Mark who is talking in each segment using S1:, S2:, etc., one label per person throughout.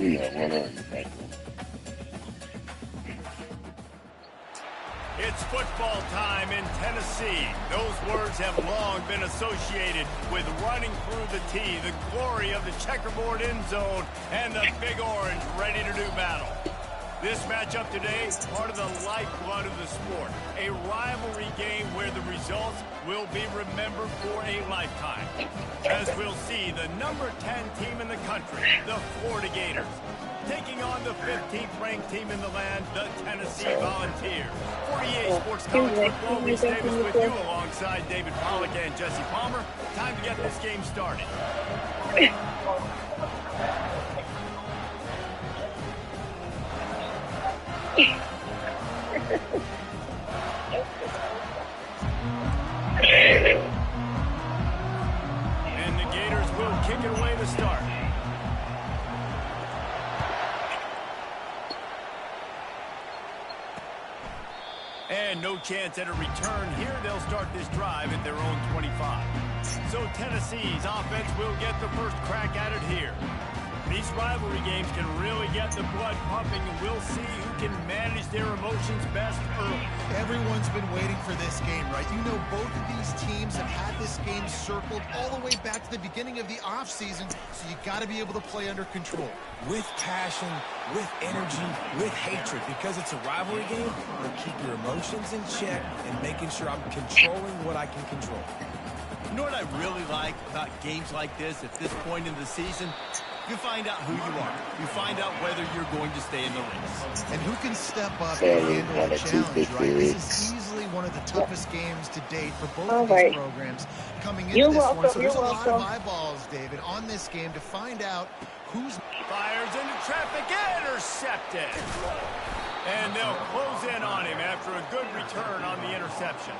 S1: It's football time in Tennessee. Those words have long been associated with running through the tee, the glory of the checkerboard end zone, and the Big Orange ready to do battle. This matchup today is part of the lifeblood of the sport, a rivalry game where the results will be remembered for a lifetime. As we'll see, the number 10 team in the country, the Florida Gators, taking on the 15th ranked team in the land, the Tennessee Volunteers. 48 Sports College Football, Reese Davis with you alongside David Pollack and Jesse Palmer. Time to get this game started. And the Gators will kick it away to start. And no chance at a return here. They'll start this drive at their own 25. So Tennessee's offense will get the first crack at it here. These rivalry games can really get the blood pumping, and we'll see who can manage their emotions best early.
S2: Everyone's been waiting for this game, right? You know, both of these teams have had this game circled all the way back to the beginning of the offseason, so you got to be able to play under control.
S3: With passion, with energy, with hatred, because it's a rivalry game, but keep your emotions in check and making sure I'm controlling what I can control.
S1: You know what I really like about games like this at this point in the season? You find out who you are. You find out whether you're going to stay in the race.
S2: And who can step up and handle a challenge, right? This is easily one of the toughest games to date for both of these programs coming into this one. So there's a lot of eyeballs, David, on this game to find out who's...
S1: Fires into traffic, intercepted. And they'll close in on him after a good return on the interception.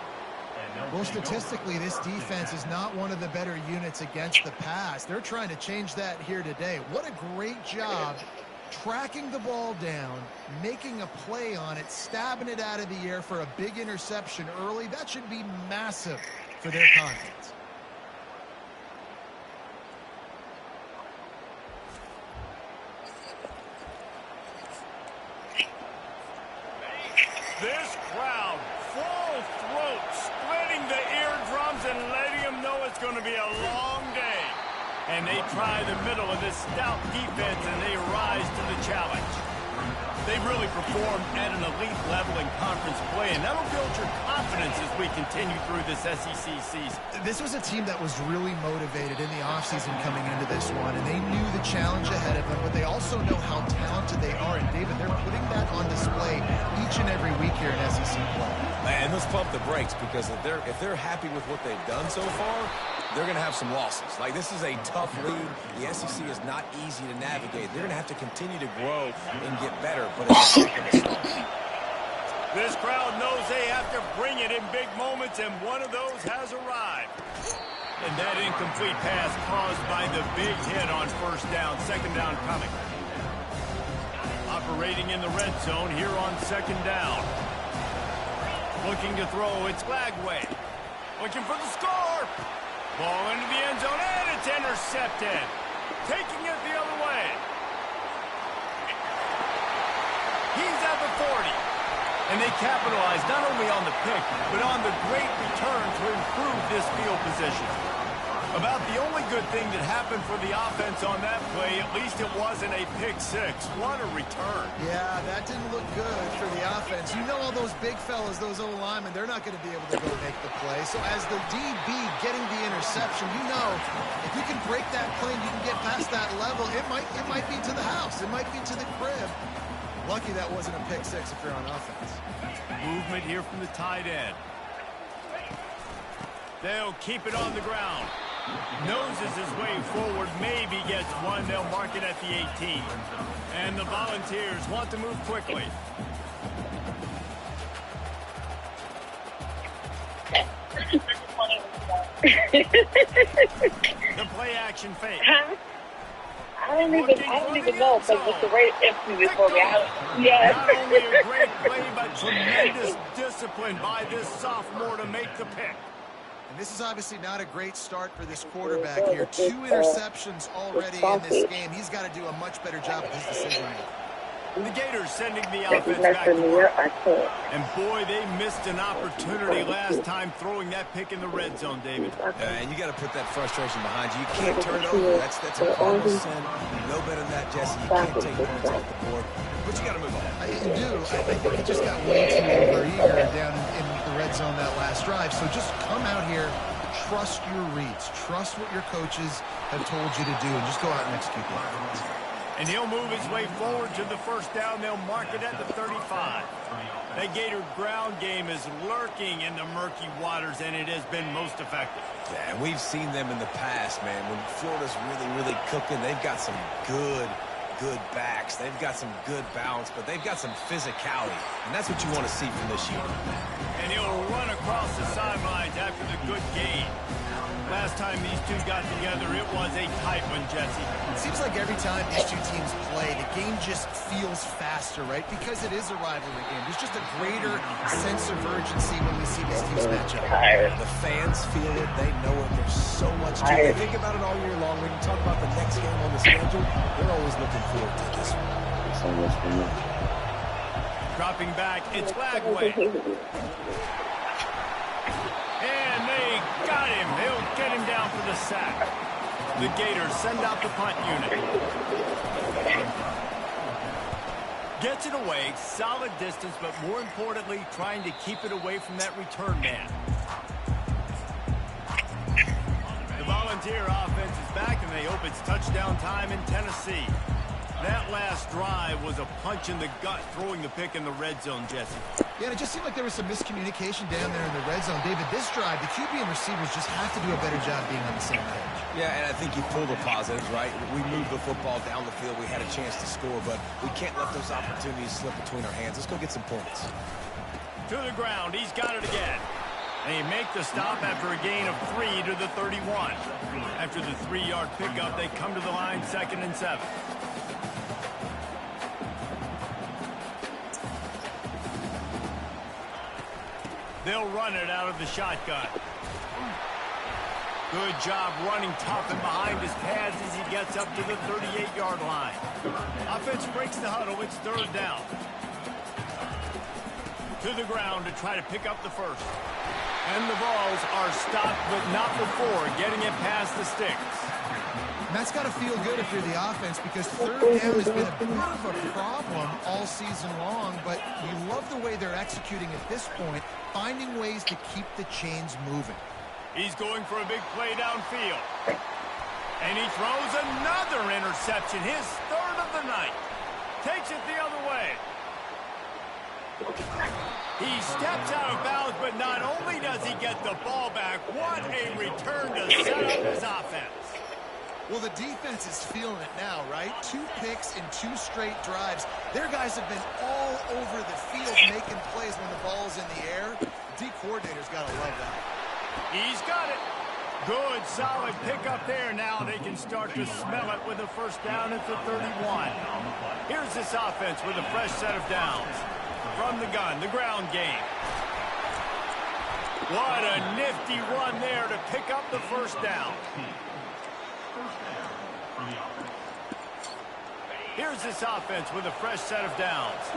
S2: Well, statistically, this defense is not one of the better units against the pass. They're trying to change that here today. What a great job tracking the ball down, making a play on it, stabbing it out of the air for a big interception early. That should be massive for their confidence.
S1: This crowd, full throat, splitting the eardrums and letting them know it's going to be a long day. And they try the middle of this stout defense, and they rise to the challenge. They've really performed at an elite level in conference play, and that'll build your confidence as we continue through this SEC season.
S2: This was a team that was really motivated in the offseason coming into this one, and they knew the challenge ahead of them, but they also know how talented they are. And, David, they're putting that on display each and every week here in SEC play.
S3: Man, let's pump the brakes, because if they're happy with what they've done so far, they're going to have some losses. Like, this is a tough league. The SEC is not easy to navigate. They're going to have to continue to grow and get better, but it's not going to stop.
S1: This crowd knows they have to bring it in big moments, and one of those has arrived. And that incomplete pass caused by the big hit on first down, second down coming. Operating in the red zone here on second down. Looking to throw, it's Lagway. Looking for the score. Ball into the end zone, and it's intercepted. Taking it the other way. He's at the 40. And they capitalized not only on the pick, but on the great return to improve this field position. About the only good thing that happened for the offense on that play, at least it wasn't a pick six. What a return.
S2: Yeah, that didn't look good for the offense. You know all those big fellas, those O-linemen, they're not going to be able to go make the play. So as the DB getting the interception, you know, if you can break that plane, you can get past that level, it might be to the house. It might be to the crib. Lucky that wasn't a pick six if you're on offense.
S1: Movement here from the tight end. They'll keep it on the ground. Noses his way forward, maybe gets one. They'll mark it at the 18. And the Volunteers want to move quickly. The play action fake.
S4: Huh? I don't even know if that's the right empty for me.
S1: Not only a great play, but tremendous discipline by this sophomore to make the pick.
S2: And this is obviously not a great start for this quarterback here. 2 interceptions already in this game. He's got to do a much better job of his decision-making.
S1: The Gators sending the offense back to work. And boy, they missed an opportunity last time throwing that pick in the red zone, David.
S3: And you got to put that frustration behind you. You can't turn it over. That's a cardinal sin. No better than that, Jesse. You can't take points off the board. But you got to move on.
S2: You do. I think he just got way too overeager down in the red zone that last drive. So just come out here, trust your reads. Trust what your coaches have told you to do, and just go out and execute the offense.
S1: And he'll move his way forward to the first down. They'll mark it at the 35. That Gator ground game is lurking in the murky waters, and it has been most effective.
S3: Yeah, and we've seen them in the past, man. When Florida's really cooking, they've got some good backs. They've got some good balance, but they've got some physicality, and that's what you want to see from this unit.
S1: And he'll run across the sidelines after the good gain. Last time these two got together, it was a tight one, Jesse.
S2: It seems like every time these two teams play, the game just feels faster, right? Because it is a rivalry game. There's just a greater sense of urgency when we see these teams match up.
S3: The fans feel it. They know it. There's so much to it. They think about it all year long. When you talk about the next game on the schedule, they're always looking forward to this one.
S1: Dropping back, it's Lagway. And they got him. They'll get him down for the sack. The Gators send out the punt unit. Gets it away, solid distance, but more importantly, trying to keep it away from that return man. The Volunteer offense is back, and they hope it's touchdown time in Tennessee. That last drive was a punch in the gut, throwing the pick in the red zone, Jesse.
S2: Yeah, and it just seemed like there was some miscommunication down there in the red zone. David, this drive, the QB and receivers just have to do a better job being on the same page.
S3: Yeah, and I think you pull the positives, right? We moved the football down the field. We had a chance to score, but we can't let those opportunities slip between our hands. Let's go get some points.
S1: To the ground. He's got it again. They make the stop after a gain of 3 to the 31. After the 3-yard pickup, they come to the line 2nd and 7. They'll run it out of the shotgun. Good job running tough and behind his pads as he gets up to the 38-yard line. Offense breaks the huddle. It's 3rd down. To the ground to try to pick up the first. And the balls are stopped, but not before getting it past the sticks.
S2: And that's got to feel good if you're the offense, because 3rd down has been a bit of a problem all season long, but you love the way they're executing at this point, finding ways to keep the chains moving.
S1: He's going for a big play downfield. And he throws another interception, his 3rd of the night. Takes it the other way. He steps out of bounds, but not only does he get the ball back, what a return to set up his offense.
S2: Well, the defense is feeling it now, right? 2 picks in 2 straight drives. Their guys have been all over the field making plays when the ball's in the air. D coordinator's got to love that.
S1: He's got it. Good, solid pickup there. Now they can start to smell it with a first down at the 31. Here's this offense with a fresh set of downs. From the gun, the ground game. What a nifty run there to pick up the first down. Here's this offense with a fresh set of downs.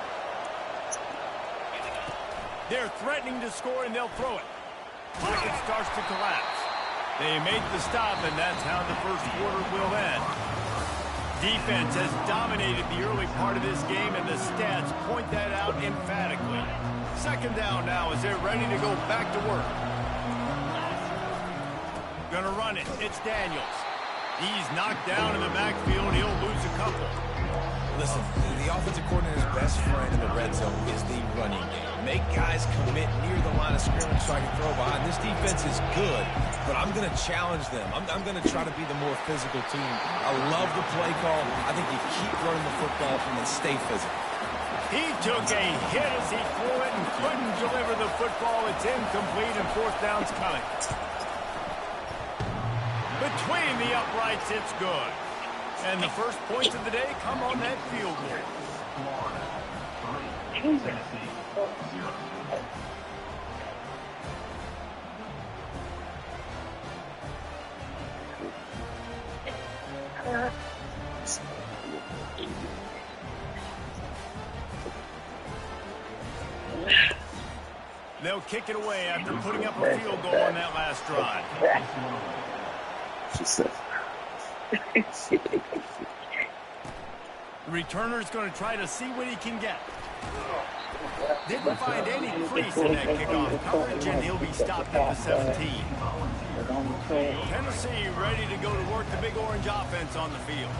S1: They're threatening to score, and they'll throw it. Pocket starts to collapse. They make the stop, and that's how the first quarter will end. Defense has dominated the early part of this game, and the stats point that out emphatically. 2nd down now as they're ready to go back to work. Gonna run it. It's Daniels. He's knocked down in the backfield. He'll lose a couple.
S3: Listen, the offensive coordinator's best friend in the red zone is the running game. Make guys commit near the line of scrimmage so I can throw behind. This defense is good, but I'm going to challenge them. I'm going to try to be the more physical team. I love the play call. I think you keep running the football and stay physical.
S1: He took a hit as he threw it and couldn't deliver the football. It's incomplete, and 4th down's coming. Between the uprights, it's good. And the first points of the day come on that field goal. They'll kick it away after putting up a field goal on that last drive.
S5: She said.
S1: The returner's going to try to see what he can get. Didn't find any crease in that kickoff coverage, and he'll be stopped at the 17. Tennessee ready to go to work the Big Orange offense on the field.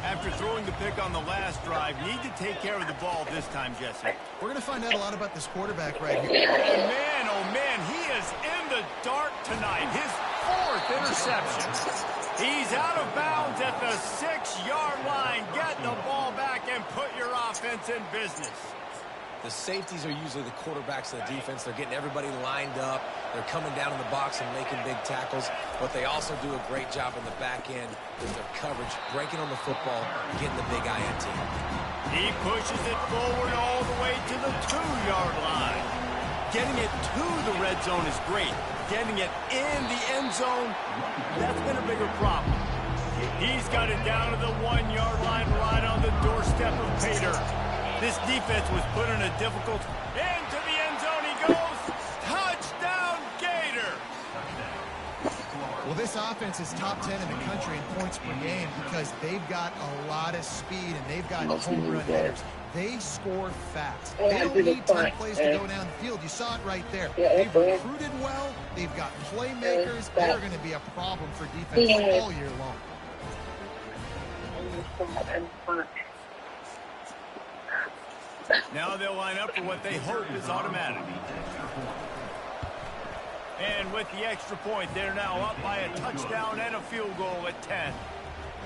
S1: After throwing the pick on the last drive, need to take care of the ball this time, Jesse.
S2: We're going to find out a lot about this quarterback right here.
S1: And man, oh man, he is in the dark tonight. His 4th interception. He's out of bounds at the 6-yard line. Get the ball back and put your offense in business.
S3: The safeties are usually the quarterbacks of the defense. They're getting everybody lined up. They're coming down in the box and making big tackles. But they also do a great job in the back end with their coverage, breaking on the football, getting the big INT.
S1: He pushes it forward all the way to the 2-yard line. Getting it to the red zone is great. Getting it in the end zone, that's been a bigger problem. He's got it down to the 1-yard line right on the doorstep of Pater. This defense was put in a difficult... Into the end zone he goes. Touchdown, Gator.
S2: Well, this offense is top 10 in the country in points per game because they've got a lot of speed and they've got home run hitters. They score fast. They don't need 10 plays to go down the field. You saw it right there. They've recruited well. They've got playmakers. They're going to be a problem for defense all year long.
S1: Now they'll line up for what they hope is automatic. And with the extra point, they're now up by a touchdown and a field goal at 10.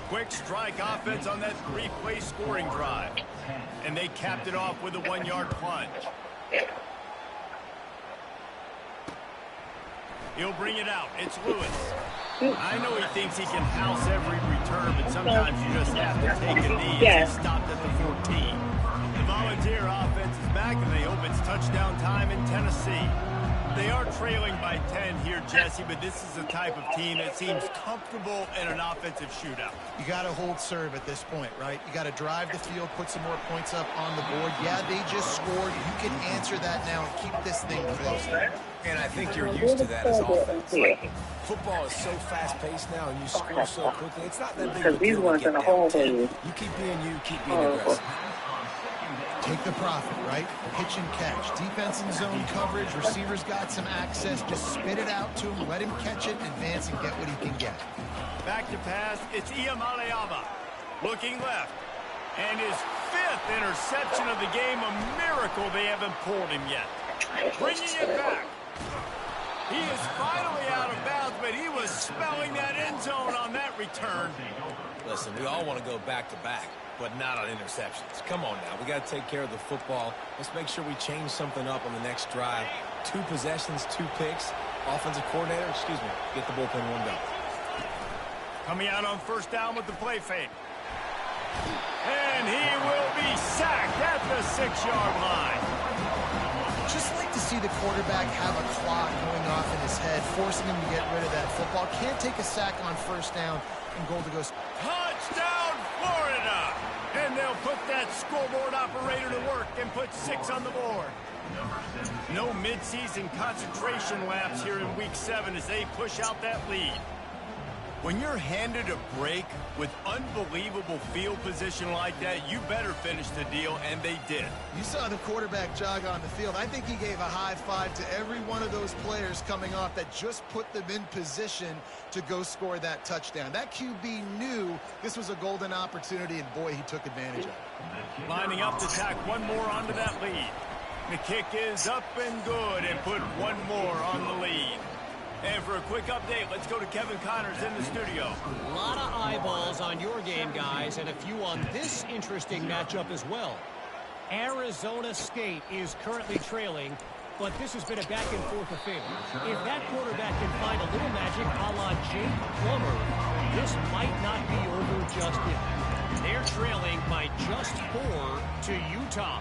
S1: Quick strike offense on that 3-play scoring drive. And they capped it off with a 1-yard plunge. He'll bring it out. It's Lewis. I know he thinks he can house every return, but sometimes you just have to take a knee. He's stopped at the 14. The Volunteer offense is back, and they hope it's touchdown time in Tennessee. They are trailing by 10 here, Jesse, but this is the type of team that seems comfortable in an offensive shootout.
S2: You got to hold serve at this point, right? You got to drive the field, put some more points up on the board. Yeah, they just scored. You can answer that now and keep this thing close.
S3: And I think you're used to that as offense. Like, football is so fast-paced now, and you score so quickly. It's not that big of a deal to get down 10. You keep being you, keep being aggressive.
S2: Take the profit, right? Pitch and catch. Defense and zone coverage. Receivers got some access. Just spit it out to him. Let him catch it, advance, and get what he can get.
S1: Back to pass. It's Iamaleava. Looking left. And his 5th interception of the game. A miracle they haven't pulled him yet. Bringing it back. He is finally out of bounds, but he was smelling that end zone on that return.
S3: Listen, we all want to go back-to-back, but not on interceptions. Come on now. We got to take care of the football. Let's make sure we change something up on the next drive. 2 possessions, 2 picks. Offensive coordinator, get the bullpen warmed up.
S1: Coming out on first down with the play fake. And he will be sacked at the 6-yard line.
S2: Just like to see the quarterback have a clock going off in his head, forcing him to get rid of that football. Can't take a sack on first down and goal to go.
S1: Touchdown, Florida! And they'll put that scoreboard operator to work and put 6 on the board. No midseason concentration laps here in Week 7 as they push out that lead. When you're handed a break with unbelievable field position like that, you better finish the deal, and they did.
S2: You saw the quarterback jog on the field. I think he gave a high five to every one of those players coming off that just put them in position to go score that touchdown. That QB knew this was a golden opportunity, and boy, he took advantage of it.
S1: Lining up to tack one more onto that lead. The kick is up and good, and put one more on the lead. And for a quick update, let's go to Kevin Connors in the studio.
S6: A lot of eyeballs on your game, guys, and a few on this interesting matchup as well. Arizona State is currently trailing, but this has been a back-and-forth affair. If that quarterback can find a little magic a la Jake Plummer, this might not be over just yet. They're trailing by just 4 to Utah.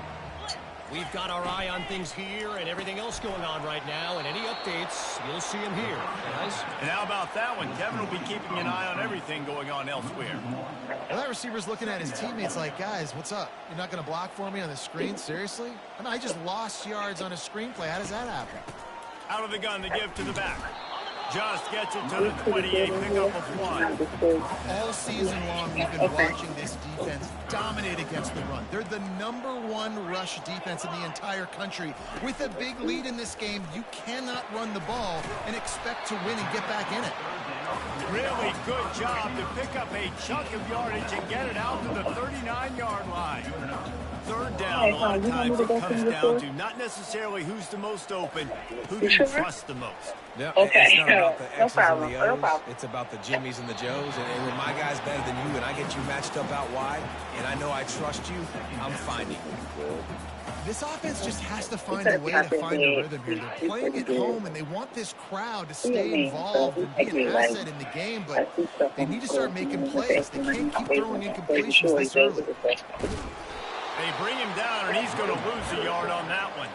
S6: We've got our eye on things here and everything else going on right now, and any updates, you'll see them here, guys.
S1: And how about that one? Kevin will be keeping an eye on everything going on elsewhere.
S2: Well, that receiver's looking at his teammates like, guys, what's up? You're not going to block for me on the screen? Seriously? I mean, I just lost yards on a screenplay. How does that happen?
S1: Out of the gun to give to the back. Just gets it to the 28, pickup of 1.
S2: All season long, we've been watching this defense dominate against the run. They're the #1 rush defense in the entire country. With a big lead in this game, you cannot run the ball and expect to win and get back in it.
S1: Really good job to pick up a chunk of yardage and get it out to the 39-yard line. Third down, a lot of times it comes down to not necessarily who's the most open, who do you trust the most.
S3: Yeah,
S4: Okay.
S3: it's not about the
S4: No
S3: X's
S4: problem.
S3: and the
S4: No
S3: O's.
S4: problem.
S3: It's about the Jimmies and the Joes. And when my guy's better than you and I get you matched up out wide, and I know I trust you, I'm finding you.
S2: This offense just has to find a way to find a rhythm here. They're playing at home, and they want this crowd to stay involved and be an asset in the game, but they need to start making plays. They can't keep throwing incompletions this early.
S1: They bring him down, and he's going to lose a yard on that one.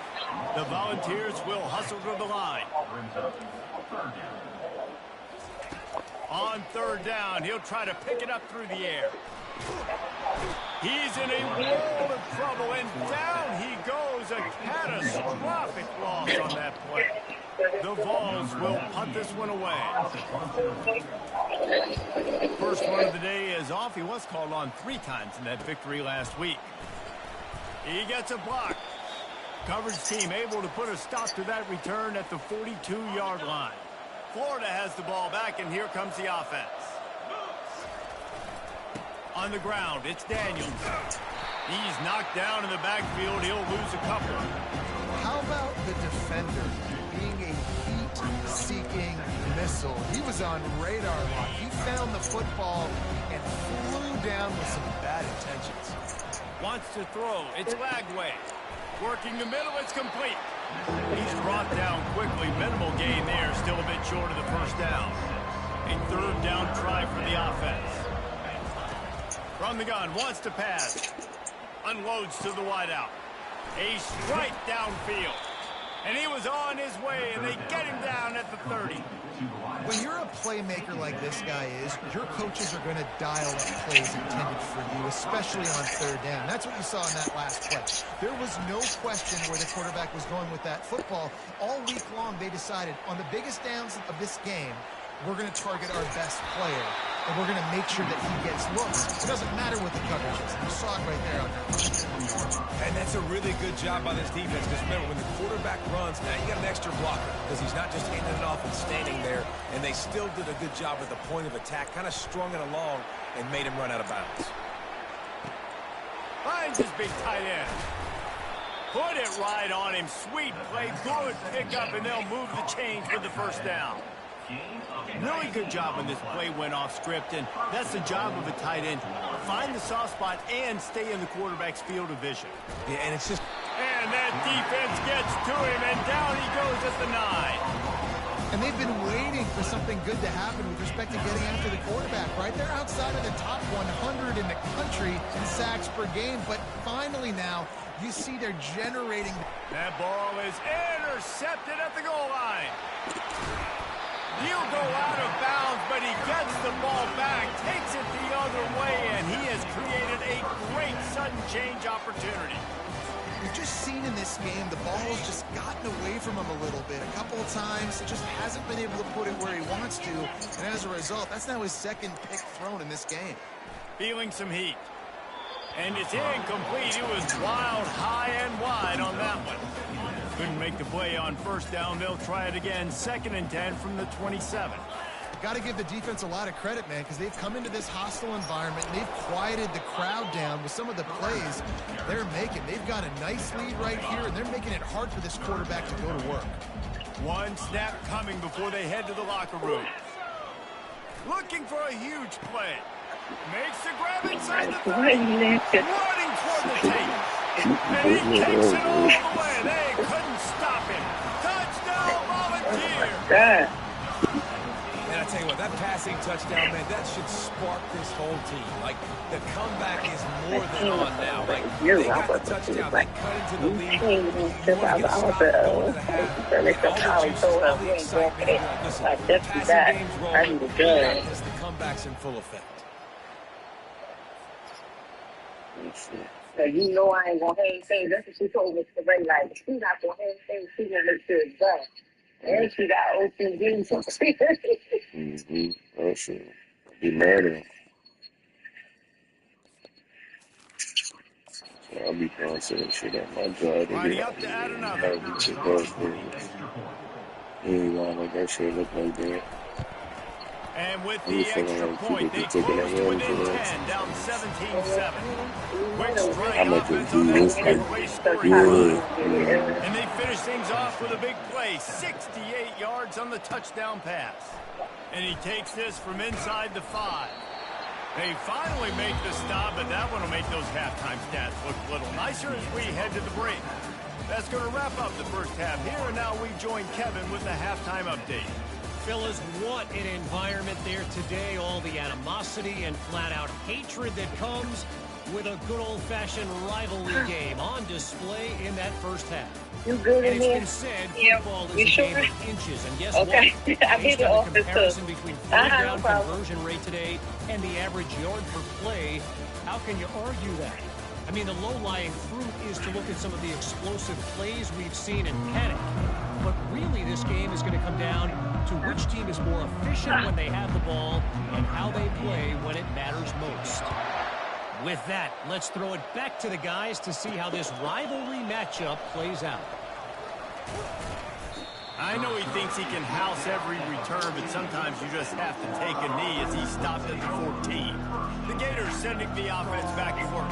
S1: The Volunteers will hustle to the line. On third down, he'll try to pick it up through the air. He's in a world of trouble, and down he goes. A catastrophic loss on that play. The Vols will punt this one away. First run of the day is off. He was called on 3 times in that victory last week. He gets a block. Coverage team able to put a stop to that return at the 42-yard line. Florida has the ball back, and here comes the offense. On the ground, it's Daniels. He's knocked down in the backfield. He'll lose a couple.
S2: How about the defender being a heat-seeking missile? He was on radar lock. He found the football and flew down with some bad intentions.
S1: Wants to throw. It's Lagway. Working the middle. It's complete. He's brought down quickly. Minimal gain there. Still a bit short of the first down. A third down try for the offense. From the gun. Wants to pass. Unloads to the wideout. A strike downfield. And he was on his way, and they get him down at the 30.
S2: When you're a playmaker like this guy is, your coaches are going to dial up plays intended for you, especially on third down. That's what you saw in that last play. There was no question where the quarterback was going with that football. All week long, they decided on the biggest downs of this game, we're going to target our best player, and we're going to make sure that he gets looks. It doesn't matter what the coverage is. You saw it right there on that one.
S3: And that's a really good job by this defense, because remember, when the quarterback runs, now you got an extra blocker, because he's not just handing it off and standing there, and they still did a good job at the point of attack, kind of strung it along and made him run out of bounds.
S1: Finds his big tight end. Put it right on him. Sweet play, good pickup, and they'll move the chains with the first down. Really good job when this play went off script, and that's the job of a tight end. Find the soft spot and stay in the quarterback's field of vision.
S3: Yeah, and it's just...
S1: And that defense gets to him, and down he goes at the 9.
S2: And they've been waiting for something good to happen with respect to getting after the quarterback, right? They're outside of the top 100 in the country in sacks per game, but finally now you see they're generating.
S1: That ball is intercepted at the goal line. He'll go out of bounds, but he gets the ball back, takes it the other way, and he has created a great sudden change opportunity.
S2: We've just seen in this game the ball's just gotten away from him a little bit. A couple of times, just hasn't been able to put it where he wants to, and as a result, that's now his second pick thrown in this game.
S1: Feeling some heat. And it's incomplete. It was wild, high and wide on that one. Couldn't make the play on first down. They'll try it again. 2nd and 10 from the 27.
S2: Got to give the defense a lot of credit, man, because they've come into this hostile environment and they've quieted the crowd down with some of the plays they're making. They've got a nice lead right here, and they're making it hard for this quarterback to go to work.
S1: One snap coming before they head to the locker room. Looking for a huge play. Makes the grab inside the 30. Running toward the tape. And he takes it all the way. They couldn't stop him. Touchdown, Volunteer.
S3: And I tell you what, that passing touchdown, man, that should spark this whole team. Like, the comeback is more than on now. Like, they got the touchdown. They cut into the lead. You want to get a stop going to the half. Get all the juices, all the excitement. And be like, listen, the passing game's rolling. We got this. The comeback's in full effect.
S4: So you know I ain't gonna have anything. That's what she told me today. Like, she's not gonna have anything. She's gonna make sure it's done. And she got OCD.
S5: Oh, shit. Be mad at him. So I'll be throwing some shit at my job.
S1: Lining up to add another.
S5: You ain't gonna let that shit look like that.
S1: And with the extra point, they close to within 10, down 17-7. Quick strike offense on that breakaway scoring drive. And they finish things off with a big play, 68 yards on the touchdown pass. And he takes this from inside the 5. They finally make the stop, but that one will make those halftime stats look a little nicer as we head to the break. That's going to wrap up the first half here, and now we join Kevin with the halftime update.
S6: Fellas, what an environment there today. All the animosity and flat-out hatred that comes with a good old-fashioned rivalry game on display in that first half.
S4: You good in
S6: And
S4: here?
S6: it's been said,
S4: Yeah.
S6: football is
S4: You
S6: a
S4: sure?
S6: game of inches. And guess
S4: Okay.
S6: what?
S4: I hit
S6: Based
S4: it
S6: on
S4: off
S6: the
S4: the
S6: comparison
S4: too.
S6: between
S4: No
S6: fourth down
S4: problem.
S6: conversion rate today and the average yard per play, how can you argue that? I mean, the low-lying fruit is to look at some of the explosive plays we've seen and panic. But really, this game is going to come down to which team is more efficient when they have the ball and how they play when it matters most. With that, let's throw it back to the guys to see how this rivalry matchup plays out.
S1: I know he thinks he can house every return, but sometimes you just have to take a knee as he stopped at the 14. The Gators sending the offense back to work.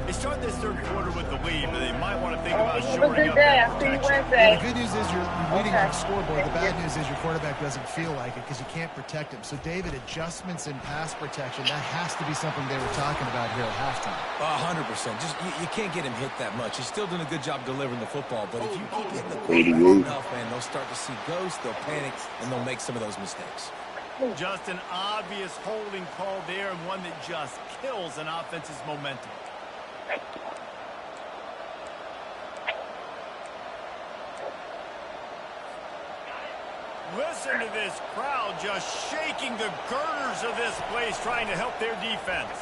S1: They start this third quarter with the lead, but they might want to think about shoring up that protection.
S2: The good news is you're leading on the scoreboard. The bad news is your quarterback doesn't feel like it because you can't protect him. So, David, adjustments in pass protection, that has to be something they were talking about here at halftime.
S3: 100%. Just you can't get him hit that much. He's still doing a good job delivering the football, but if you keep hitting the quarterback enough, man, they'll start to see ghosts, they'll panic, and they'll make some of those mistakes.
S1: Just an obvious holding call there, and one that just kills an offense's momentum. Listen to this crowd just shaking the girders of this place, trying to help their defense.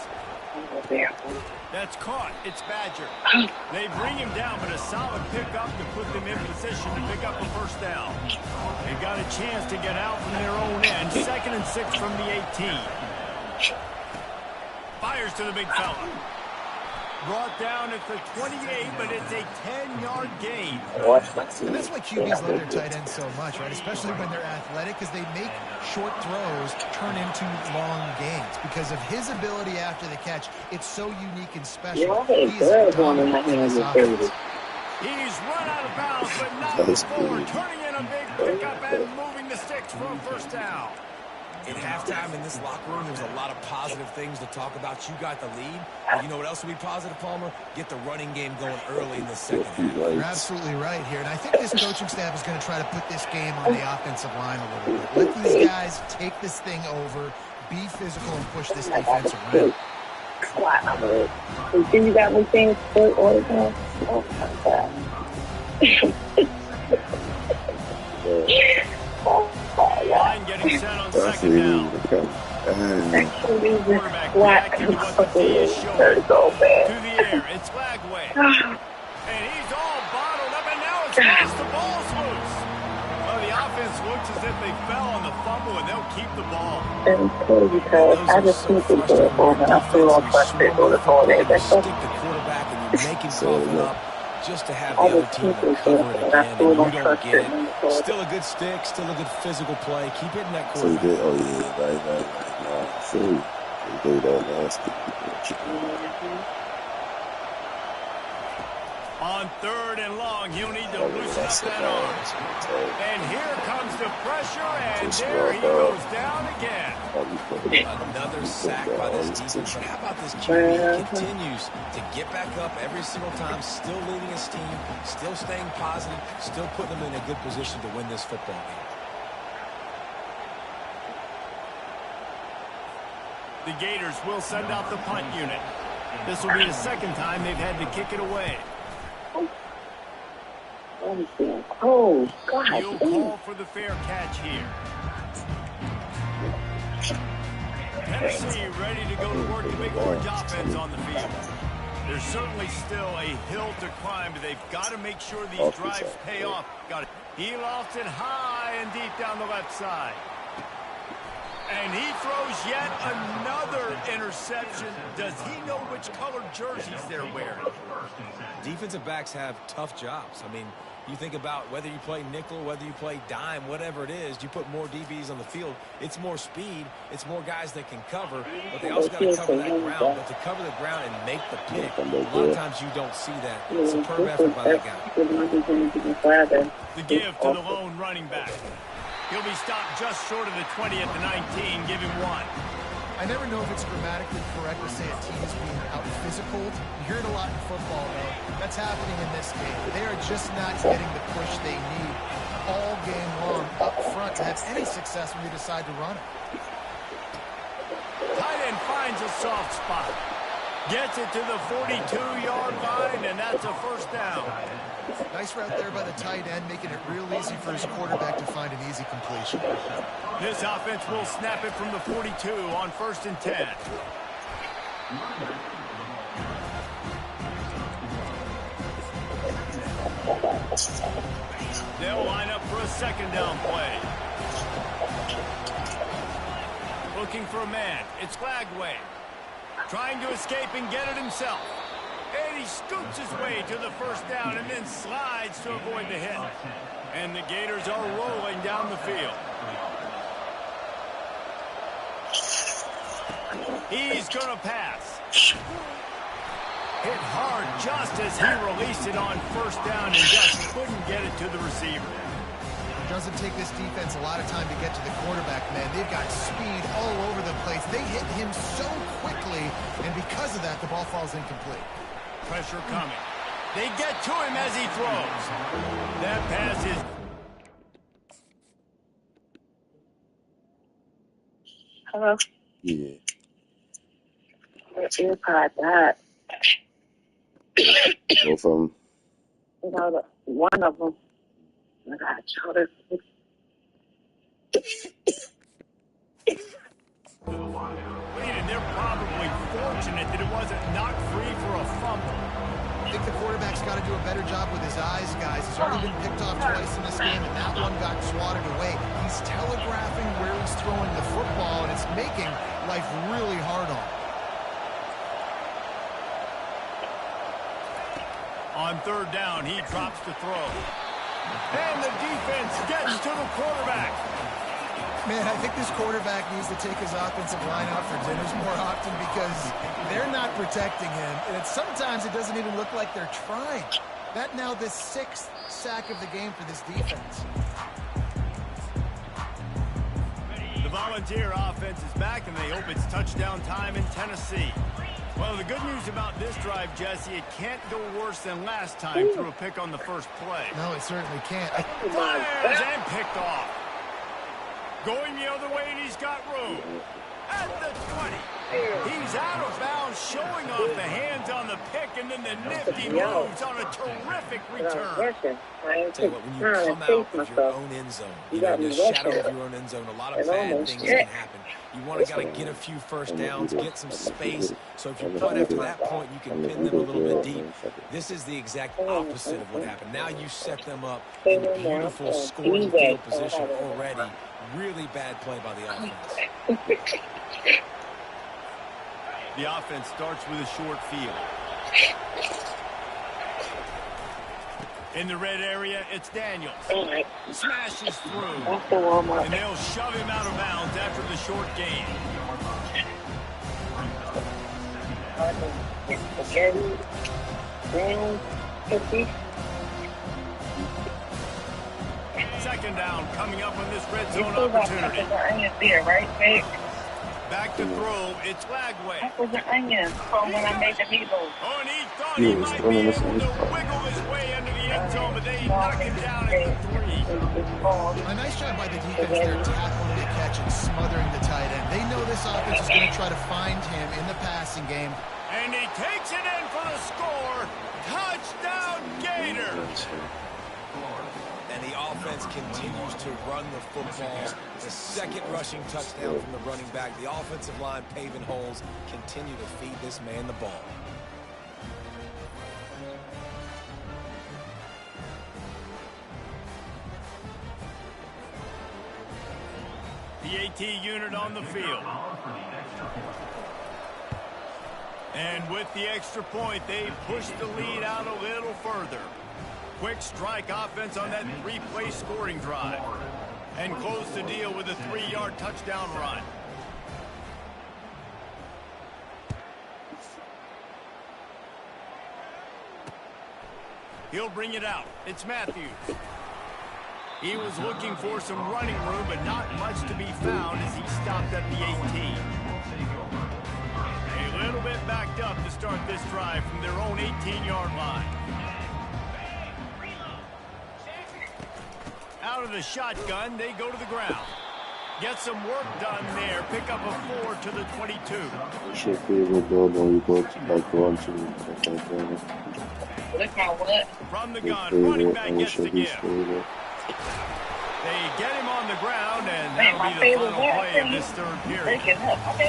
S1: That's caught. It's Badger. They bring him down, but a solid pickup to put them in position to pick up a first down. They've got a chance to get out from their own end. 2nd and 6 from the 18. Fires to the big fella. Brought down at the 28, but it's a 10-yard gain.
S2: And that's why QBs love their tight ends so much, right? Especially when they're athletic, because they make short throws turn into long gains. Because of his ability after the catch, it's so unique and special. He's dominant in this offense.
S1: He's run out of bounds, but not before turning in a big pickup and moving the sticks for a first down.
S3: In halftime in this locker room, there's a lot of positive things to talk about. You got the lead. And you know what else will be positive, Palmer? Get the running game going early in the second half.
S2: You're absolutely right here. And I think this coaching staff is going to try to put this game on the offensive line a little bit. Let these guys take this thing over, be physical, and push this defense around.
S4: You see, you got me things for all the time. Oh, my God.
S1: Line getting set on second down.
S4: Actually, this
S1: Quarterback
S4: black
S1: reacting to what the D is showing.
S4: so
S1: To
S4: bad.
S1: the air, it's Flagway. And he's all bottled up, and now it's lost. The ball's loose. Well, the offense looks as if they fell on the fumble, and they'll keep the ball.
S4: And it's cool because I just think it's good for me. I feel all frustrated with the ball there. That's
S3: Stick the quarterback and you make him cough it up just to have the
S4: I
S3: other
S4: just
S3: team
S4: think it's
S3: cover
S4: good,
S3: it
S4: and I
S3: again,
S4: still
S3: and you
S4: don't
S3: don't
S4: trust
S3: get
S4: it.
S3: it. Still a good stick, still a good physical play. Keep hitting that
S5: So he
S3: quarterback.
S5: did, oh yeah, right. Nah, shoot. He did that nasty.
S1: On 3rd and long, he'll need to loosen up that arm. And here comes the pressure, and there he goes down again.
S3: Another sack by this defense. But how about this QB? He continues to get back up every single time, still leading his team, still staying positive, still putting them in a good position to win this football game.
S1: The Gators will send out the punt unit. This will be the second time they've had to kick it away.
S4: Oh, God.
S1: He'll call for the fair catch here. Tennessee ready to go to work the Big Orange offense on the field. There's certainly still a hill to climb, but they've got to make sure these drives pay off. Got it. He lofts it high and deep down the left side. And he throws yet another interception. Does he know which colored jerseys they're wearing?
S3: Defensive backs have tough jobs. I mean, you think about whether you play nickel, whether you play dime, whatever it is, you put more DBs on the field. It's more speed. It's more guys that can cover, but they also got to cover that ground. But to cover the ground and make the pick, a lot of times you don't see that. Superb effort by that guy.
S1: The give to the lone running back. He'll be stopped just short of the 20 at the 19. Give him one.
S2: I never know if it's grammatically correct to say a team is being out-physical. You hear it a lot in football, though. That's happening in this game. They are just not getting the push they need all game long up front to have any success when they decide to run it.
S1: Tight end finds a soft spot. Gets it to the 42-yard line, and that's a first down.
S2: Nice route there by the tight end, making it real easy for his quarterback to find an easy completion.
S1: This offense will snap it from the 42 on 1st and 10. They'll line up for a second down play. Looking for a man. It's Flagway. Trying to escape and get it himself. And he scoops his way to the first down and then slides to avoid the hit. And the Gators are rolling down the field. He's going to pass. Hit hard just as he released it on first down and just couldn't get it to the receiver.
S2: It doesn't take this defense a lot of time to get to the quarterback, man. They've got speed all over the place. They hit him so quickly, and because of that, the ball falls incomplete.
S1: Pressure coming. They get to him as he throws. That pass is...
S4: Hello?
S5: Yeah.
S4: What earpod that?
S5: Both of them.
S4: You know, one of them. I got shoulder.
S1: And they're probably fortunate that it wasn't knocked free for a fumble.
S2: I think the quarterback's got to do a better job with his eyes, guys. He's already been picked off twice in this game, and that one got swatted away. He's telegraphing where he's throwing the football, and it's making life really hard on him.
S1: On third down, he drops to throw. And the defense gets to the quarterback.
S2: Man, I think this quarterback needs to take his offensive line out for dinners more often because they're not protecting him. And sometimes it doesn't even look like they're trying. That now the 6th sack of the game for this defense.
S1: The Volunteer offense is back, and they hope it's touchdown time in Tennessee. Well, the good news about this drive, Jesse, it can't go worse than last time through a pick on the first play.
S2: No, it certainly can't.
S1: Fires and picked off. Going the other way, and he's got room. At the 20. He's out of bounds, showing off the hands on the pick, and then the nifty moves on a terrific return.
S3: Tell you what, when you come out of your own end zone, you know, the shadow of your own end zone, a lot of bad things can happen. You want to get a few first downs, get some space, so if you punt after that point, you can pin them a little bit deep. This is the exact opposite of what happened. Now you set them up in beautiful scoring field position already. Really bad play by the offense.
S1: The offense starts with a short field. In the red area, it's Daniels. Smashes through. And they'll shove him out of bounds after the short gain. Second down coming up on this red zone opportunity. Back to throw, it's Flagway.
S4: That was an onion from when I made the meatballs.
S1: Oh, and he thought he might be able to wiggle his way into the end zone, but they knock him down at the 3.
S2: A nice job by the defense there tackling the catch and smothering the tight end. They know this offense is going to try to find him in the passing game.
S1: And he takes it in for the score. Touchdown, Gators.
S3: And the offense continues to run the football. The second rushing touchdown from the running back. The offensive line paving holes. Continue to feed this man the ball.
S1: The AT unit on the field. And with the extra point, they push the lead out a little further. Quick strike offense on that three-play scoring drive. And close the deal with a 3-yard touchdown run. He'll bring it out. It's Matthews. He was looking for some running room, but not much to be found as he stopped at the 18. A little bit backed up to start this drive from their own 18-yard line. Out of the shotgun, they go to the ground. Get some work done there. Pick up a 4 to the 22.
S5: What's your favorite building you go to, like, go to?
S4: Look at what?
S1: From the gun, running back gets the give.
S5: Favorite.
S1: They get him on the ground, and
S4: Man,
S1: that'll be the final play of this third period.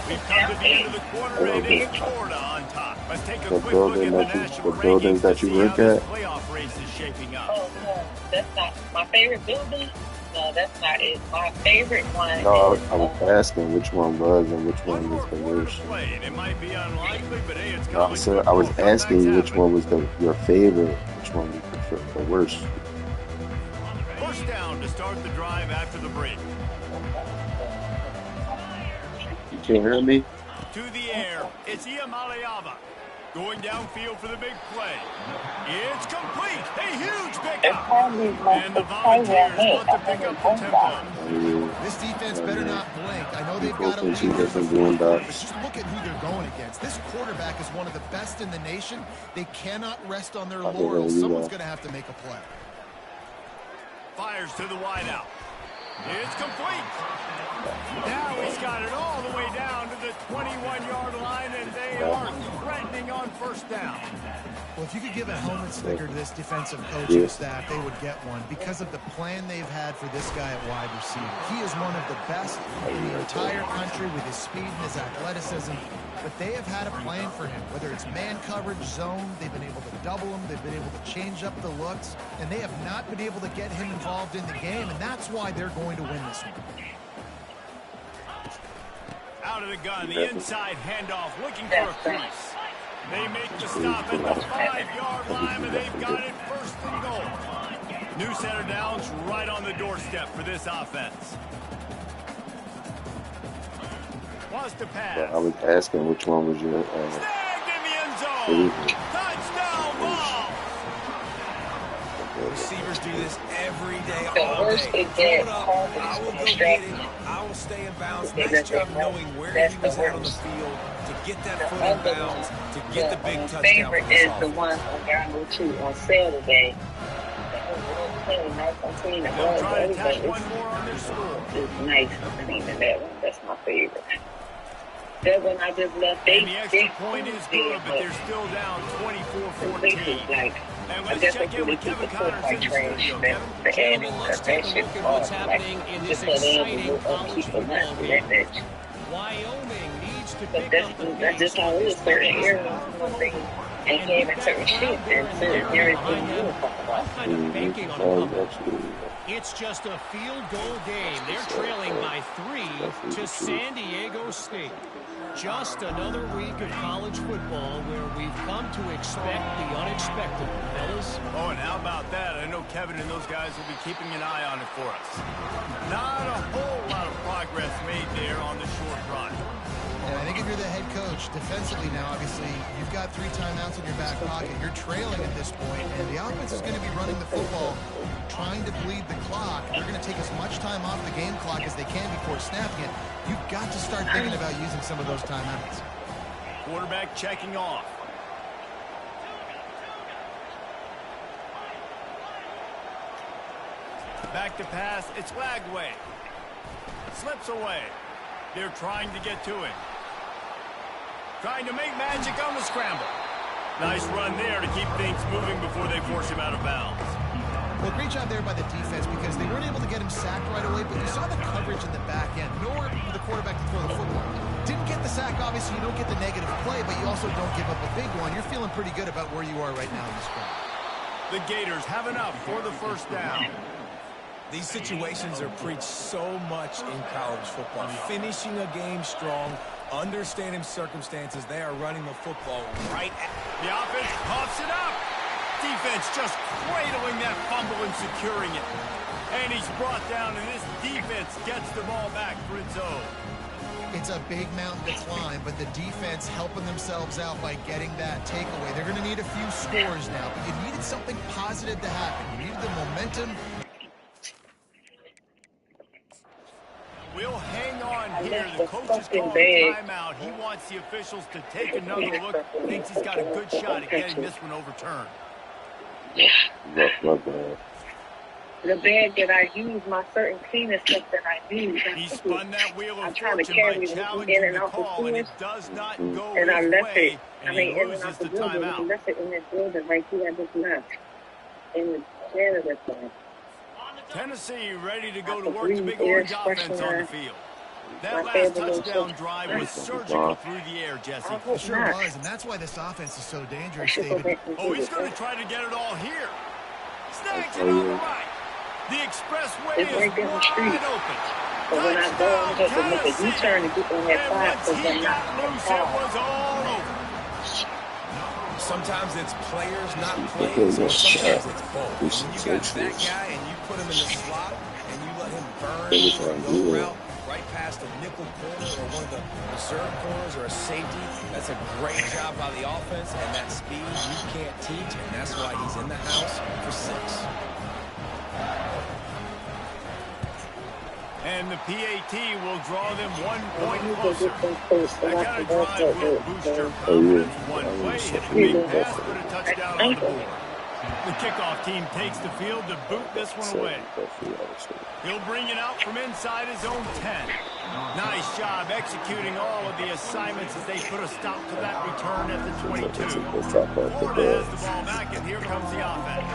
S1: We've come to the end of the quarter, and it's Florida on top. Let's take a quick look at the national rankings to see how this playoff race is shaping up.
S4: Oh, no, that's not my favorite building. No, that's not it. My favorite one.
S5: No, I was asking which one was and which one was the worst.
S1: It might be unlikely, but hey, it's
S5: No, sir, I was asking you which one was your favorite, which one you prefer, the worst.
S1: First down to start the drive after the break.
S5: You can't hear me?
S1: To the air, it's Iamaleava. Going downfield for the big play. It's complete. A huge pickup. And the Volunteers want to pick up the tempo.
S2: This defense better not blink. I know they've got a lead, but just look at who they're going against. This quarterback is one of the best in the nation. They cannot rest on their laurels. Someone's going to have to make a play.
S1: Fires to the wideout. It's complete. Now he's got it all the way down to the 21-yard line, and they are threatening on first down.
S2: Well, if you could give a helmet sticker to this defensive coaching staff, they would get one because of the plan they've had for this guy at wide receiver. He is one of the best in the entire country with his speed and his athleticism, but they have had a plan for him. Whether it's man coverage, zone, they've been able to double him, they've been able to change up the looks, and they have not been able to get him involved in the game, and that's why they're going to win this one.
S1: Out of the gun, the inside handoff, looking for a crease. They make the stop at the 5-yard line, and they've got it first and goal. New set of downs right on the doorstep for this offense. Wants to pass.
S5: I was asking which one was your...
S1: Snagged in the end zone. Touchdown ball.
S3: Receivers do this every day,
S4: The
S3: all
S4: worst
S3: day.
S4: is
S3: Throw it
S4: that
S3: up,
S4: Paul
S3: I will
S4: is
S3: go get
S4: distracted.
S3: it. I will stay in bounds.
S4: Okay,
S3: Nice
S4: that's
S3: job
S4: the
S3: knowing
S4: worst.
S3: where
S4: That's
S3: he
S4: the
S3: was at on the
S4: worst.
S3: field to get that
S4: The
S3: foot in
S4: other
S3: bounds,
S4: one,
S3: to get the big touchdown
S4: favorite
S3: for this
S4: is the
S3: offense.
S4: one on Garden 2 on Saturday.
S1: They'll try to tack one more on their score.
S4: It's nice. I mean, that one, that's my favorite. That one I just left.
S1: And the extra point is good, but they're still down 24-14.
S4: Like,
S1: And
S4: I
S1: let's
S4: guess
S1: check in with Kevin Connors in the studio. Kevin?
S6: Gentlemen, let's take a look at what's happening in this exciting college football game. Wyoming needs to
S4: But
S6: pick up the
S4: that's
S6: pace.
S4: just how it is. Certain areas and gave it certain shit and certain areas didn't do it.
S6: I'm kind of banking on a couple.
S5: Absolutely.
S6: It's just a field goal game. They're trailing by 3 to San Diego State. Just another week of college football where we've come to expect the unexpected, fellas.
S1: Oh, and how about that? I know Kevin and those guys will be keeping an eye on it for us. Not a whole lot of progress made there on the short run.
S2: And I think if you're the head coach, defensively now, obviously, you've got 3 timeouts in your back pocket. You're trailing at this point, and the offense is going to be running the football, trying to bleed the clock. They're going to take as much time off the game clock as they can before snapping it. You've got to start thinking about using some of those timeouts.
S1: Quarterback checking off. Back to pass. It's Lagway. Slips away. They're trying to get to it. Trying to make magic on the scramble. Nice run there to keep things moving before they force him out of bounds.
S2: Well, great job there by the defense because they weren't able to get him sacked right away, but you saw the coverage in the back end. Nowhere for the quarterback to throw the football. Didn't get the sack, obviously. You don't get the negative play, but you also don't give up a big one. You're feeling pretty good about where you are right now in this game.
S1: The Gators have enough for the first down.
S3: These situations are preached so much in college football. Finishing a game strong, understanding circumstances. They are running the football right at.
S1: The offense coughs it up. Defense just cradling that fumble and securing it. And he's brought down, and this defense gets the ball back for its own.
S2: It's a big mountain to climb, but the defense helping themselves out by getting that takeaway. They're going to need a few scores now, but you needed something positive to happen. You needed the momentum.
S1: We'll hang on here. The coach is calling timeout. He wants the officials to take another look. Thinks he's got a good shot at getting this one overturned.
S5: My bad.
S4: The bag that I use, my certain cleaner stuff that I use.
S1: He spun that wheel
S4: I'm
S1: of
S4: trying to
S1: fortune
S4: carry
S1: by
S4: me in
S1: challenging
S4: and
S1: the
S4: out the
S1: call, and it
S4: stores,
S1: does not go
S4: and I
S1: his
S4: left
S1: way,
S4: it.
S1: and he
S4: in and
S1: loses
S4: out
S1: the
S4: the building. I
S1: timeout.
S4: left it in this building right here. I just left in the janitor's room.
S1: Tennessee ready to go to work. The big orange offense on the field. That last touchdown drive was surgical through the air, Jesse.
S2: It sure was, and that's why this offense is so dangerous, David.
S1: Oh, he's going to try to get it all here. Snags it on the right. The expressway
S4: It's right
S1: is
S4: down the street.
S1: wide open.
S4: But when I go, I'm going to make a U-turn and get on that
S1: And
S4: side
S1: once
S4: because
S1: he
S4: I'm
S1: got
S4: not
S1: loose, it was all over.
S3: Sometimes it's players, not plays, or sometimes it's both. And when you got that guy and you put him in the slot and you let him burn for a go route right past a nickel corner or one of the reserve corners or a safety, that's a great job by the offense, and that speed you can't teach, and that's why he's in the house for 6.
S1: And the PAT will draw them 1 point closer. That kind of drive will boost your confidence. One play, hit a big pass, put a touchdown on the board. The kickoff team takes the field to boot this one away. He'll bring it out from inside his own 10. Nice job executing all of the assignments as they put a stop to that return at the 22. Florida has the ball back, and here comes the offense.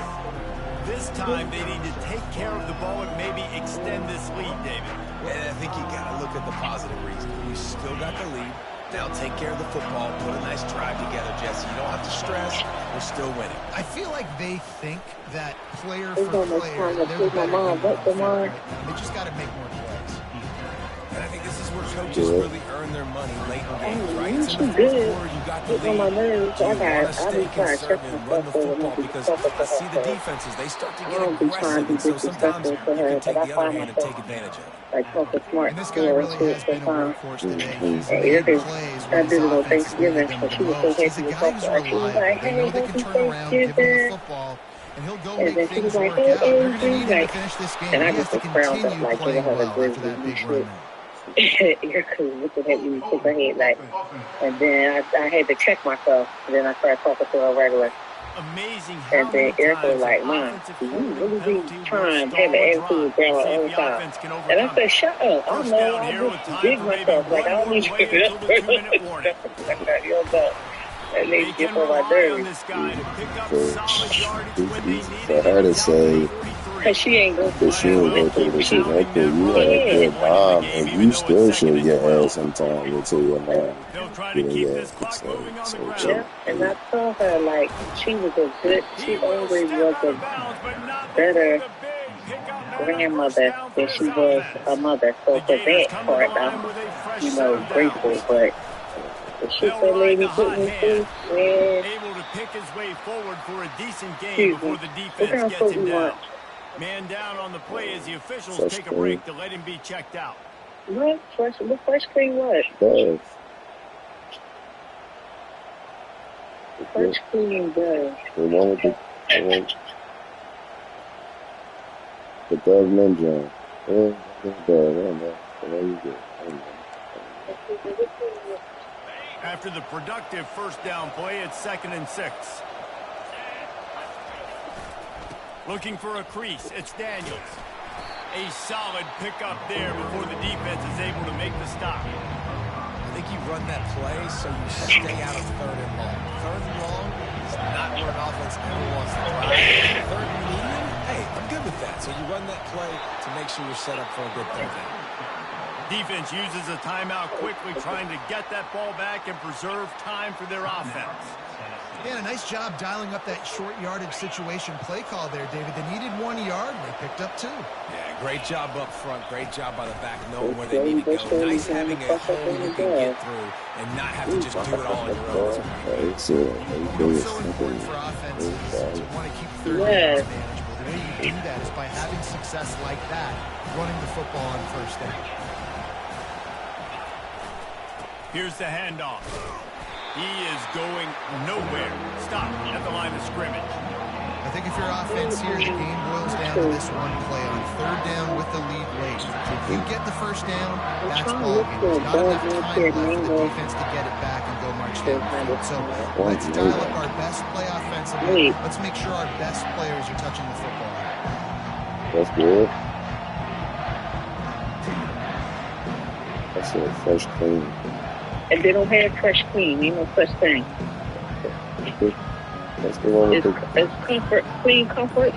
S1: This time they need to take care of the ball and maybe extend this lead, David.
S3: Yeah, I think you got to look at the positive reason. We still got the lead. Now take care of the football, put a nice drive together, Jesse. You don't have to stress. We're still winning.
S2: I feel like they think that player for player, they're the better team. They just got to make more plays.
S3: And I think this is where coaches really earn their money late in games, right? It's in the fourth
S4: good.
S3: quarter, you got the
S4: It's on
S3: lead.
S4: my nerves.
S3: Do you
S4: I
S3: want to stay
S4: be trying to check
S3: conservative and run the
S4: myself over
S3: football?
S4: and
S3: Because
S4: stuff
S3: I see the
S4: like that.
S3: defenses, they start to
S4: I
S3: get
S4: don't be trying
S3: aggressive,
S4: to be
S3: and so sometimes you
S4: disrespectful to her,
S3: can
S4: but
S3: take
S4: I
S3: the other
S4: find
S3: hand and
S4: myself
S3: take advantage of it.
S4: like talking smart.
S2: And this guy really has been a workhorse today. He's made
S4: Erica,
S2: plays
S4: I
S2: when his
S4: did it on
S2: offense has needed
S4: Thanksgiving,
S2: them
S4: so
S2: the
S4: she was so
S2: most. He's a
S4: happy to
S2: guy
S4: talk
S2: who's
S4: to her. She was
S2: reliable.
S4: like,
S2: They
S4: hey,
S2: know they can
S4: happy
S2: turn around, give him the
S4: Thanksgiving.
S2: football, and he'll go
S4: And
S2: make
S4: then she
S2: things
S4: was like,
S2: work
S4: hey,
S2: out. They're going to
S4: Avery,
S2: need him to
S4: like,
S2: finish this game.
S4: and I
S2: He has
S4: just
S2: to
S4: was frowned up,
S2: continue
S4: like,
S2: playing
S4: giving her
S2: well
S4: the
S2: after that big
S4: shit.
S2: run there.
S4: Erica was looking at me, shook her head like, and then I had to check myself, and then I started talking to her regular.
S1: Amazing how
S4: And then
S1: many
S4: Erica was
S1: times
S4: like,
S1: an
S4: Mom,
S1: offensive
S4: you
S1: holding
S4: really
S1: penalty
S4: be
S1: will
S4: trying,
S1: stall
S4: having
S1: a
S4: attitude
S1: drive.
S4: down
S1: See
S4: all
S1: if
S4: the
S1: the
S4: time.
S1: offense can
S4: And I
S1: overcome
S4: said,
S1: it.
S4: shut up. I
S1: First
S4: know,
S1: down
S4: I
S1: here with
S4: just
S1: time
S4: dig
S1: for maybe
S4: myself. Like, I
S1: one
S4: don't
S1: more
S4: need
S1: play
S4: to
S1: until the 2-minute warning.
S4: You'll go. That
S1: They
S4: lady
S1: can
S4: gets on my
S1: rely on
S4: nerves.
S1: this guy to pick up solid yardage when they
S5: Easy
S1: need
S5: for
S1: it.
S5: her to
S1: It's out
S5: say
S1: to 43.
S4: Because she ain't going to
S5: that she ain't go through the shit right there. You had a good bomb, and you still should get ass sometime until your mom
S1: They'll try to
S5: getting
S1: keep
S5: your
S1: this
S5: ass
S1: clock moving on the ground.
S5: chill.
S4: Yeah, and I told her, like, she was a good,
S1: He
S4: she
S1: will
S4: always
S1: step
S4: was
S1: out of
S4: a
S1: bounds, but not
S4: better
S1: before the big pickup and a first
S4: grandmother
S1: down for
S4: than
S1: this
S4: she was
S1: offense.
S4: a mother. So
S1: The
S4: for
S1: Gators
S4: that
S1: come to the
S4: part,
S1: line
S4: I'm,
S1: with a fresh
S4: you
S1: set
S4: know,
S1: of
S4: grateful.
S1: downs.
S4: But the shit
S1: They'll
S4: that
S1: ride
S4: lady
S1: the
S4: put
S1: hot
S4: me
S1: hand.
S4: through, man,
S1: Able to pick his way forward for a decent game
S4: excuse
S1: before
S4: me.
S1: the
S4: What
S1: defense
S4: kind of
S1: gets
S4: food
S1: him
S4: you
S1: down.
S4: want?
S1: Man down on the play as the officials
S5: Fresh
S1: take a
S5: cream.
S1: break to let him be checked out.
S4: What fresh cream was?
S5: Does.
S4: Fresh cream does.
S5: The one with the Dove Ninja. There you go.
S1: After the productive first down play, it's 2nd and 6. Looking for a crease. It's Daniels. A solid pickup there before the defense is able to make the stop.
S3: I think you run that play so you stay out of 3rd and long. 3rd and long is not where an offense ever wants to drive. 3rd and medium, hey, I'm good with that. So you run that play to make sure you're set up for a good 3rd down.
S1: Defense uses a timeout quickly, trying to get that ball back and preserve time for their offense.
S2: Yeah, a nice job dialing up that short yardage situation play call there, David. They needed 1 yard, and they picked up 2.
S3: Yeah, great job up front. Great job by the back, knowing where they need to go. Nice having a hole you can get through and not have to just do it all on your own.
S2: It's so important for offenses to want to keep 3rd downs manageable. The way you do that is by having success like that, running the football on 1st down.
S1: Here's the handoff. He is going nowhere. Stop at the line of scrimmage.
S2: I think if your offense here, the game boils down to this one play on 3rd down with the lead late. If you get the 1st down, that's all game. There's not enough time left for the defense to get it back and go march down the field. So let's dial up our best play offensively. Let's make sure our best players are touching the football.
S5: That's good. That's a fresh clean.
S4: And they don't have fresh clean. Ain't no such thing.
S5: That's the one with
S4: It's comfort, clean comfort.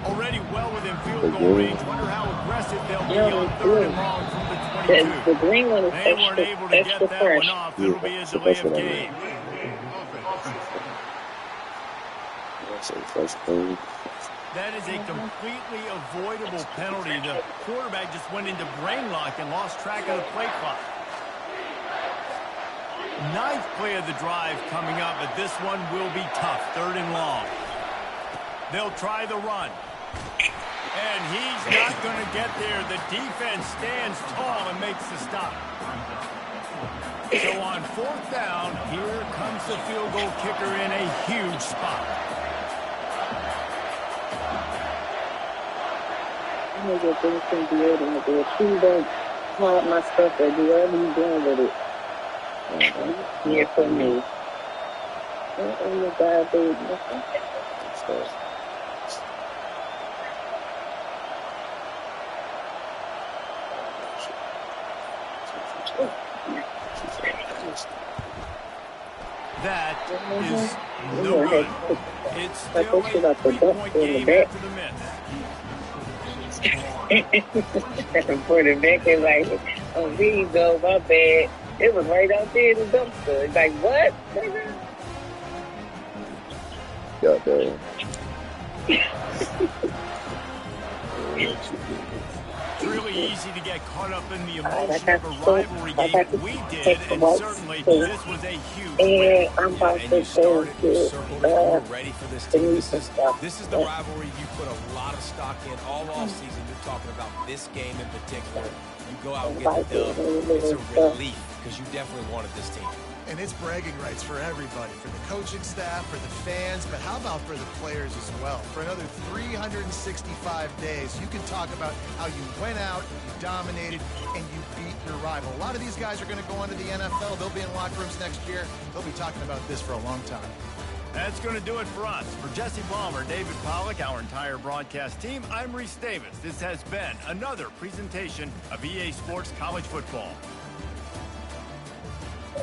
S1: Already well within field goal range. Wonder how aggressive they'll be on 3rd and long from the 22.
S4: The green one is
S1: They weren't able to get that
S4: fresh.
S1: one off. It'll be a delay of game.
S5: That's a fresh clean.
S1: That is a completely avoidable penalty. The quarterback just went into brain lock and lost track of the play clock. 9th play of the drive coming up, but this one will be tough. 3rd and long. They'll try the run. And he's not going to get there. The defense stands tall and makes the stop. So on 4th down, here comes the field goal kicker in a huge spot.
S4: I'm going to get things from the other one. Please don't hide my stuff or do whatever you're doing with it. Here for me. Oh my God, baby.
S1: That is no good. It's still a 3-point game after the miss.
S4: For the back and like, oh, here you go, my bad. It was right out there in the dumpster. It's like, what?
S5: Got that.
S1: It's really easy to get caught up in the emotion of a rivalry game. We did, and certainly this was a huge win.
S4: I'm about
S3: And
S4: to
S3: you started your
S4: say,
S3: circle that you were ready for this team. This is the rivalry you put a lot of stock in all offseason. You're talking about this game in particular. You go out and get the dub. It's a relief because you definitely wanted this team.
S2: And it's bragging rights for everybody, for the coaching staff, for the fans, but how about for the players as well? For another 365 days, you can talk about how you went out, you dominated, and you beat your rival. A lot of these guys are going to go on to the NFL. They'll be in locker rooms next year. They'll be talking about this for a long time.
S1: That's going to do it for us. For Jesse Palmer, David Pollack, our entire broadcast team, I'm Reese Davis. This has been another presentation of EA Sports College Football.